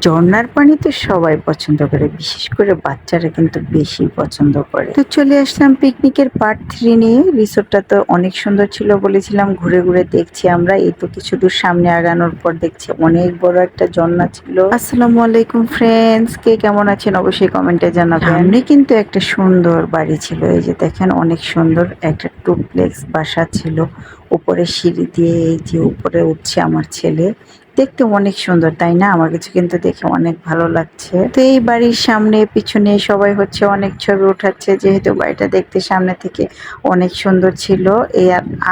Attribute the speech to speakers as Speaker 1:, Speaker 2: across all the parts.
Speaker 1: ঝর্ণার পানি তো সবাই পছন্দ করে, বিশেষ করে বাচ্চারা কিন্তু বেশি পছন্দ করে। তো চলে আসলাম পিকনিকের পার্ট 3 নিয়ে। রিসোর্টটা তো অনেক সুন্দর ছিল, বলেছিলাম ঘুরে ঘুরে দেখছি আমরা। এই তো কিছু দূর সামনে আগানোর পর দেখছি অনেক বড় একটা ঝর্ণা ছিল। আসসালামু আলাইকুম ফ্রেন্ডস, কে কেমন আছেন অবশ্যই কমেন্টে জানাবেন। সামনে কিন্তু একটা সুন্দর বাড়ি ছিল, এই যে দেখেন অনেক সুন্দর একটা টুপ্লেক্স বাসা ছিল। উপরে সিঁড়ি দিয়ে এই যে উপরে উঠছে আমার ছেলে, দেখতে অনেক সুন্দর তাই না? আমার কাছে কিন্তু দেখে অনেক ভালো লাগছে। তো এই বাড়ির সামনে পিছনে সবাই হচ্ছে অনেক ছবি উঠাচ্ছে, যেহেতু বাড়িটা দেখতে সামনে থেকে অনেক সুন্দর ছিল। এই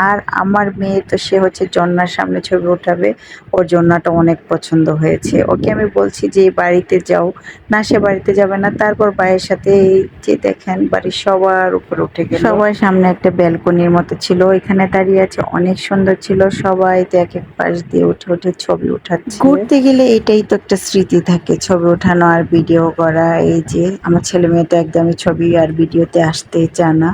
Speaker 1: আর আমার মেয়ে তো সে হচ্ছে ঝর্ণার সামনে ছবি উঠাবে, ওর ঝর্ণাটা অনেক পছন্দ হয়েছে। ওকে আমি বলছি যে এই বাড়িতে যাও, না সে বাড়িতে যাবে না। তারপর ভাইয়ের সাথে এই যে দেখেন বাড়ির সবার উপর উঠে গেল। সবার সামনে একটা ব্যালকনির মতো ছিল, এখানে দাঁড়িয়ে আছে, অনেক সুন্দর ছিল। সবাই তো এক এক পাশ দিয়ে উঠে উঠে ছবি উঠাচ্ছে। ঘুরতে গেলে এটাই তো একটা স্মৃতি থাকে, ছবি ওঠানো আর ভিডিও করা। এই যে আমার ছেলে মেয়ে তো একদমই ছবি আর ভিডিওতে আসতেই চায় না।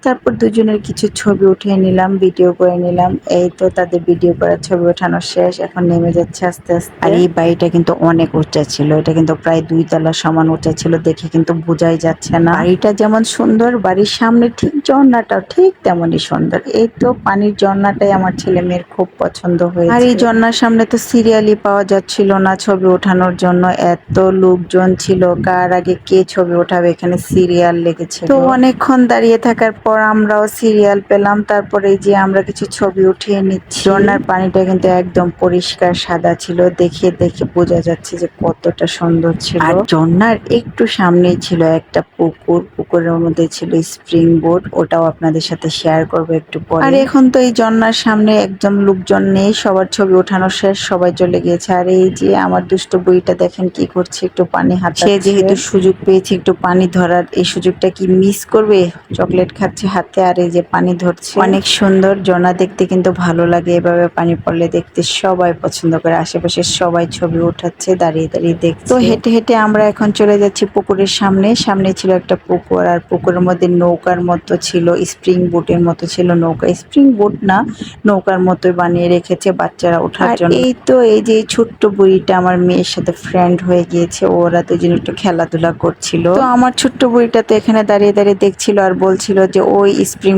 Speaker 1: তারপর দুজনের কিছু ছবি উঠিয়ে নিলাম, ভিডিও করে নিলাম। এই তো তাদের ভিডিও করা ছবি ওঠানো শেষ, এখন নেমে যাচ্ছে আস্তে আস্তে। আর এই বাড়িটা কিন্তু অনেক উঁচা ছিল, এটা কিন্তু প্রায় 2 তলা সমান উঁচা ছিল, দেখে কিন্তু বোঝাই যাচ্ছে না। বাড়িটা যেমন সুন্দর, বাড়ির সামনে ঠিক ঝর্ণাটাও ঠিক তেমনই সুন্দর। এই তো পানির ঝর্ণাটাই আমার ছেলে মেয়ের খুব পছন্দ হয়েছে। আর এই ঝর্ণার সামনে তো সিরিয়ালই পাওয়া যাচ্ছিল না ছবি ওঠানোর জন্য, এত লোকজন ছিল, কার আগে কে ছবি ওঠাবে এখানে সিরিয়াল লেগেছিল। তো অনেকক্ষণ দাঁড়িয়ে থাকার পর আমরাও সিরিয়াল পেলাম। তারপরে এই যে আমরা কিছু ছবি উঠিয়ে নিচ্ছি। ঝর্ণার পানিটা কিন্তু একদম পরিষ্কার সাদা ছিল, দেখে দেখে বোঝা যাচ্ছে যে কতটা সুন্দর ছিল। আর ঝর্ণার একটু সামনেই ছিল একটা পুকুর, পুকুরের মধ্যে ছিল স্প্রিং বোট, ওটাও আপনাদের সাথে শেয়ার করবো একটু পরে। আর এখন তো এই ঝর্ণার সামনে একদম লোকজন নেই, সবার ছবি ওঠানো শেষ, সবাই চলে গিয়েছে। আর এই যে আমার দুষ্ট বইটা দেখেন কি করছে, একটু পানি হাতে, সে যেহেতু সুযোগ পেয়েছে একটু পানি ধরার, এই সুযোগটা কি মিস করবে? চকলেট খাচ্ছে হাতে আর এই যে পানি ধরছে। অনেক সুন্দর ঝর্ণা দেখতে, কিন্তু ভালো লাগে এভাবে পানি পড়লে, দেখতে সবাই পছন্দ করে। আশেপাশে সবাই ছবি ওঠাচ্ছে, দাঁড়িয়ে দাঁড়িয়ে দেখছে। তো হেঁটে হেঁটে আমরা এখন চলে যাচ্ছি পুকুরের সামনে। সামনে ছিল একটা পুকুর, আর পুকুরের মধ্যে নৌকার মতো ছিল, স্প্রিং বোটের মতো ছিল নৌকা। স্প্রিং বোট না, নৌকার মতোই বানিয়ে রেখেছে বাচ্চারা ওঠার জন্য। এই তো এই যে ছোট্ট বুড়িটা আমার মেয়ের সাথে ফ্রেন্ড হয়ে গিয়েছে, ওরা দুজন একটু খেলাধুলা করছিল। তো আমার ছোট্ট বুড়িটা তো এখানে দাঁড়িয়ে দাঁড়িয়ে দেখছিল আর বলছিল যে ওই স্প্রিং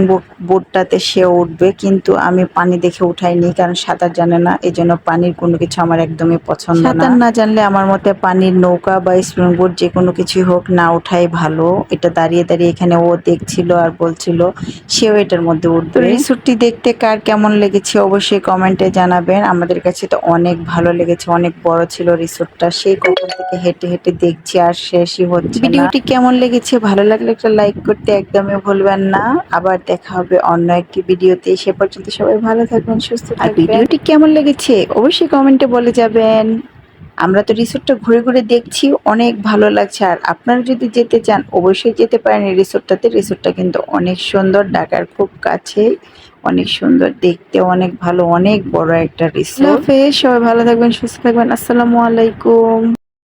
Speaker 1: বোটটাতে সে উঠবে, কিন্তু আমি পানি দেখে উঠাইনি, কারণ সাঁতার জানে না, এই জন্য পানির কোনো কিছু আমার একদমই পছন্দ না। সাঁতার না জানলে আমার মতে পানির নৌকা বা স্প্রিং বোট যে কোনো কিছুই হোক না ওঠাই ভালো। এটা দাঁড়িয়ে দাঁড়িয়ে এখানে ও দেখছিল আর বলছিল সেও এটার মধ্যে উঠবে। রিসোর্টটি দেখতে কার কেমন লেগেছে অবশ্যই কমেন্টে জানাবেন। আমাদের কাছে তো অনেক ভালো লেগেছে, অনেক বড় ছিল রিসোর্টটা, সেই কখন থেকে হেঁটে হেঁটে দেখছি আর শেষই হচ্ছে না। ভিডিওটি কেমন লেগেছে, ভালো লাগলে একটা লাইক করতে একদমই ভুলবেন না। আবার দেখা হবে অন্য একটি ভিডিওতে, সে পর্যন্ত সবাই ভালো থাকবেন, সুস্থ থাকবেন। আর ভিডিওটি কেমন লেগেছে অবশ্যই কমেন্টে বলে যাবেন। আমরা তো রিসোর্টটা ঘুরে ঘুরে দেখছি, অনেক ভালো লাগছে। আর আপনারা যদি যেতে চান অবশ্যই যেতে পারেন এই রিসোর্টটাতে। রিসোর্টটা কিন্তু অনেক সুন্দর, ঢাকার খুব কাছে, অনেক সুন্দর দেখতে, অনেক ভালো, অনেক বড় একটা রিসোর্ট। সবাই ভালো থাকবেন, সুস্থ থাকবেন। আসসালামু আলাইকুম।